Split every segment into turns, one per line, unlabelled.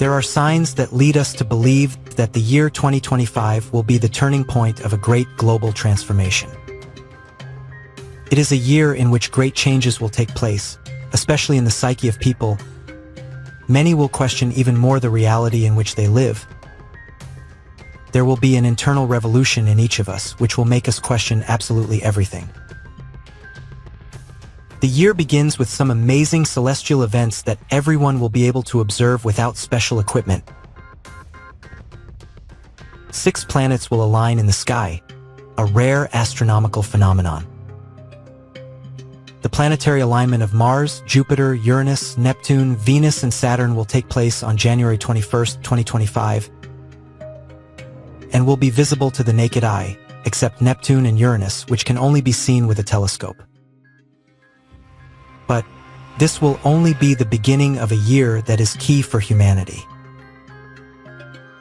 There are signs that lead us to believe that the year 2025 will be the turning point of a great global transformation. It is a year in which great changes will take place, especially in the psyche of people. Many will question even more the reality in which they live. There will be an internal revolution in each of us, which will make us question absolutely everything. The year begins with some amazing celestial events that everyone will be able to observe without special equipment. 6 planets will align in the sky, a rare astronomical phenomenon. The planetary alignment of Mars, Jupiter, Uranus, Neptune, Venus, and Saturn will take place on January 21st, 2025, and will be visible to the naked eye, except Neptune and Uranus, which can only be seen with a telescope. But this will only be the beginning of a year that is key for humanity.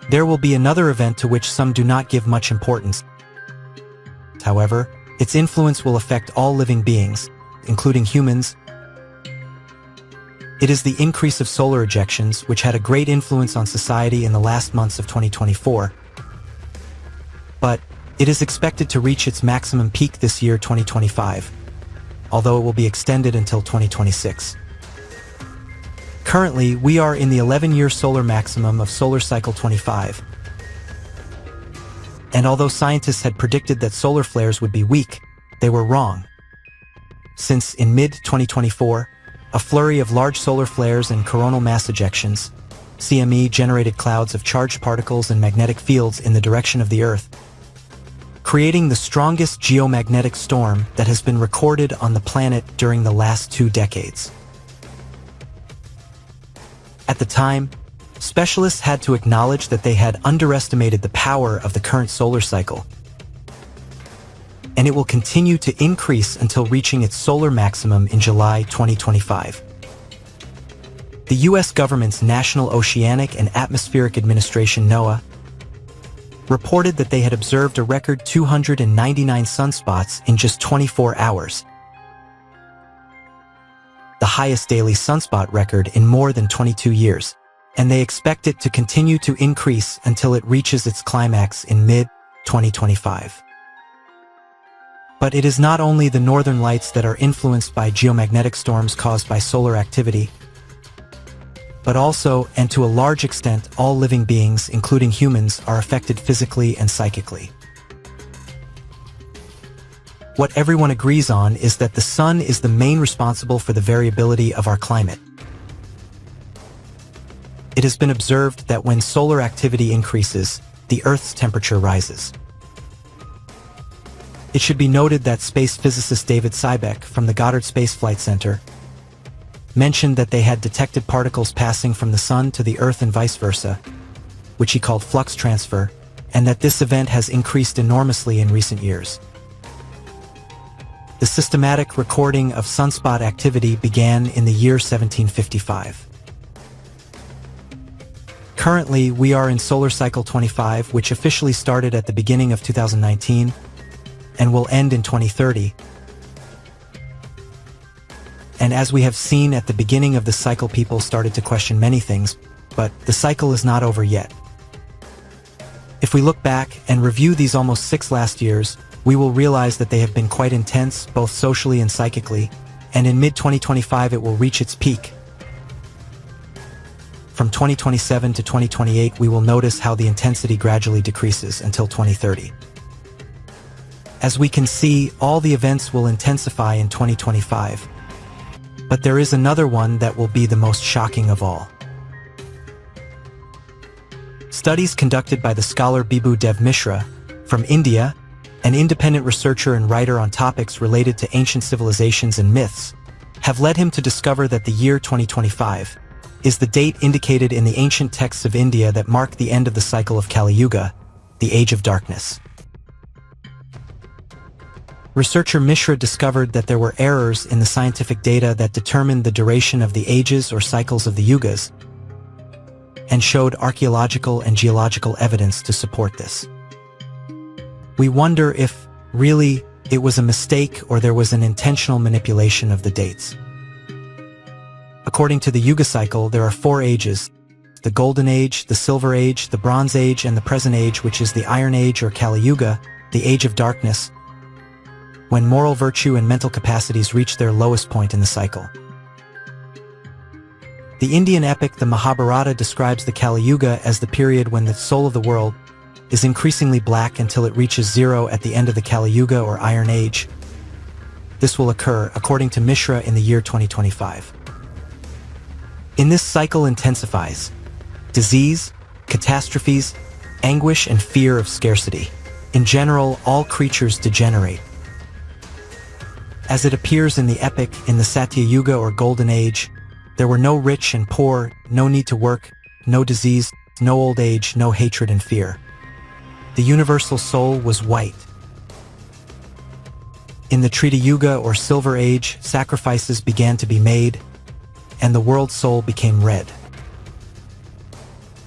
There will be another event to which some do not give much importance. However, its influence will affect all living beings, including humans. It is the increase of solar ejections, which had a great influence on society in the last months of 2024. But it is expected to reach its maximum peak this year, 2025, although it will be extended until 2026. Currently, we are in the 11-year solar maximum of solar cycle 25. And although scientists had predicted that solar flares would be weak, they were wrong. Since in mid-2024, a flurry of large solar flares and coronal mass ejections, CME, generated clouds of charged particles and magnetic fields in the direction of the Earth, creating the strongest geomagnetic storm that has been recorded on the planet during the last 2 decades. At the time, specialists had to acknowledge that they had underestimated the power of the current solar cycle, and it will continue to increase until reaching its solar maximum in July 2025. The U.S. government's National Oceanic and Atmospheric Administration, NOAA, reported that they had observed a record 299 sunspots in just 24 hours, the highest daily sunspot record in more than 22 years, and they expect it to continue to increase until it reaches its climax in mid-2025. But it is not only the northern lights that are influenced by geomagnetic storms caused by solar activity, but also, and to a large extent, all living beings, including humans, are affected physically and psychically. What everyone agrees on is that the sun is the main responsible for the variability of our climate. It has been observed that when solar activity increases, the Earth's temperature rises. It should be noted that space physicist David Siebeck from the Goddard Space Flight Center mentioned that they had detected particles passing from the sun to the Earth and vice versa, which he called flux transfer, and that this event has increased enormously in recent years. The systematic recording of sunspot activity began in the year 1755. Currently, we are in solar cycle 25, which officially started at the beginning of 2019 and will end in 2030. And as we have seen at the beginning of the cycle, people started to question many things, but the cycle is not over yet. If we look back and review these almost 6 last years, we will realize that they have been quite intense, both socially and psychically, and in mid-2025 it will reach its peak. From 2027 to 2028, we will notice how the intensity gradually decreases until 2030. As we can see, all the events will intensify in 2025. But there is another one that will be the most shocking of all. Studies conducted by the scholar Bibhu Dev Mishra from India, an independent researcher and writer on topics related to ancient civilizations and myths, have led him to discover that the year 2025 is the date indicated in the ancient texts of India that mark the end of the cycle of Kali Yuga, the Age of Darkness. Researcher Mishra discovered that there were errors in the scientific data that determined the duration of the ages or cycles of the yugas, and showed archaeological and geological evidence to support this. We wonder if, really, it was a mistake or there was an intentional manipulation of the dates. According to the Yuga cycle, there are 4 ages: the Golden Age, the Silver Age, the Bronze Age, and the present age, which is the Iron Age or Kali Yuga, the Age of Darkness, when moral virtue and mental capacities reach their lowest point in the cycle. The Indian epic, the Mahabharata, describes the Kali Yuga as the period when the soul of the world is increasingly black until it reaches zero at the end of the Kali Yuga or Iron Age. This will occur, according to Mishra, in the year 2025. In this cycle intensifies disease, catastrophes, anguish, and fear of scarcity. In general, all creatures degenerate. As it appears in the epic, in the Satya Yuga or Golden Age, there were no rich and poor, no need to work, no disease, no old age, no hatred and fear. The universal soul was white. In the Treta Yuga or Silver Age, sacrifices began to be made, and the world soul became red.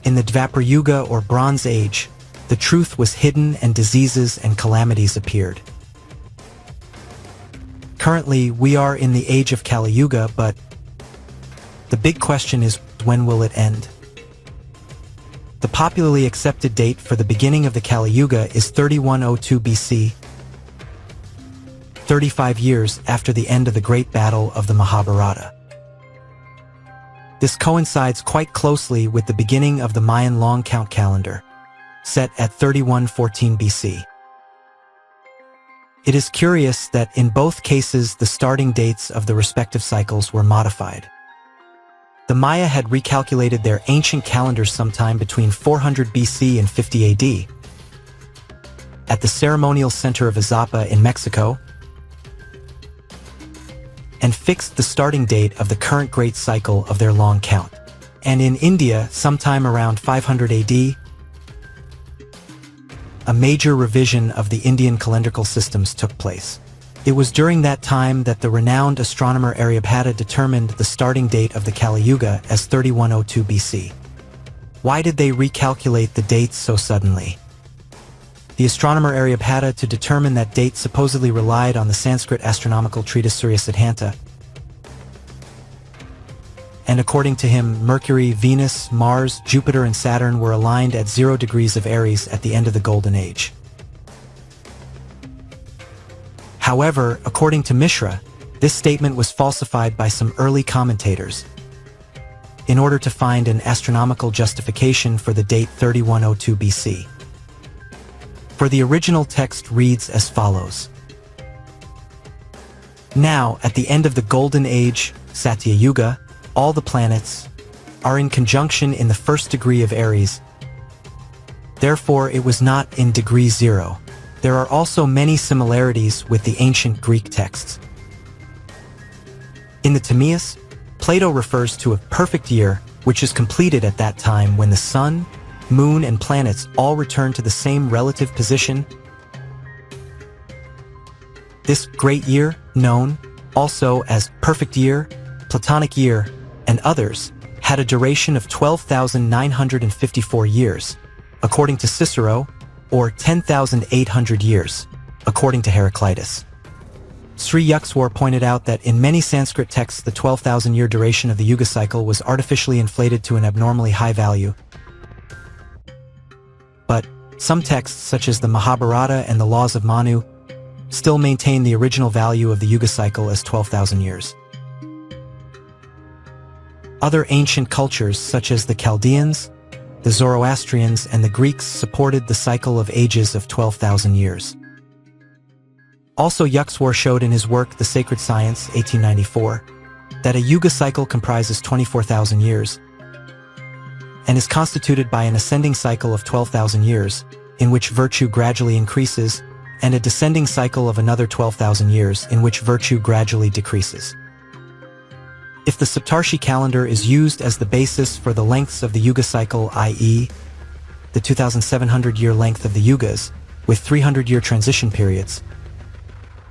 In the Dvapar Yuga or Bronze Age, the truth was hidden and diseases and calamities appeared. Currently, we are in the age of Kali Yuga, but the big question is, when will it end? The popularly accepted date for the beginning of the Kali Yuga is 3102 BC, 35 years after the end of the great battle of the Mahabharata. This coincides quite closely with the beginning of the Mayan long count calendar, set at 3114 BC. It is curious that in both cases the starting dates of the respective cycles were modified. The Maya had recalculated their ancient calendars sometime between 400 BC and 50 AD. At the ceremonial center of Izapa in Mexico, and fixed the starting date of the current great cycle of their long count. And in India, sometime around 500 AD, a major revision of the Indian calendrical systems took place. It was during that time that the renowned astronomer Aryabhata determined the starting date of the Kali Yuga as 3102 BC. Why did they recalculate the dates so suddenly? The astronomer Aryabhata, to determine that date, supposedly relied on the Sanskrit astronomical treatise Surya Siddhanta. And according to him, Mercury, Venus, Mars, Jupiter, and Saturn were aligned at 0 degrees of Aries at the end of the Golden Age. However, according to Mishra, this statement was falsified by some early commentators in order to find an astronomical justification for the date 3102 BC. For the original text reads as follows. Now, at the end of the Golden Age, Satya Yuga, all the planets are in conjunction in the first degree of Aries. Therefore, it was not in degree 0. There are also many similarities with the ancient Greek texts. In the Timaeus, Plato refers to a perfect year, which is completed at that time when the sun, moon, and planets all return to the same relative position. This great year, known also as perfect year, Platonic year, and others, had a duration of 12,954 years, according to Cicero, or 10,800 years, according to Heraclitus. Sri Yukswar pointed out that in many Sanskrit texts the 12,000-year duration of the Yuga cycle was artificially inflated to an abnormally high value. But some texts, such as the Mahabharata and the Laws of Manu, still maintain the original value of the Yuga cycle as 12,000 years. Other ancient cultures, such as the Chaldeans, the Zoroastrians, and the Greeks, supported the cycle of ages of 12,000 years. Also, Yukswar showed in his work The Sacred Science, 1894, that a Yuga cycle comprises 24,000 years and is constituted by an ascending cycle of 12,000 years, in which virtue gradually increases, and a descending cycle of another 12,000 years, in which virtue gradually decreases. If the Saptarshi calendar is used as the basis for the lengths of the Yuga cycle, i.e., the 2,700-year length of the Yugas, with 300-year transition periods,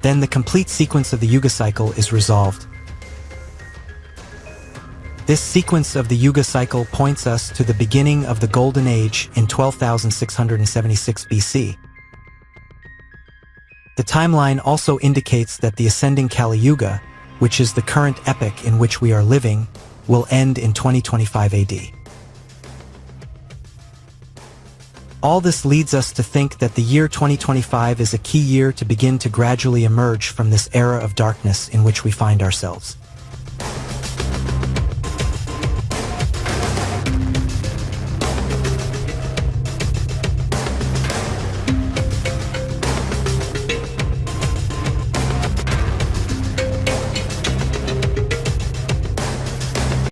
then the complete sequence of the Yuga cycle is resolved. This sequence of the Yuga cycle points us to the beginning of the Golden Age in 12,676 BC. The timeline also indicates that the ascending Kali Yuga, which is the current epoch in which we are living, will end in 2025 AD. All this leads us to think that the year 2025 is a key year to begin to gradually emerge from this era of darkness in which we find ourselves.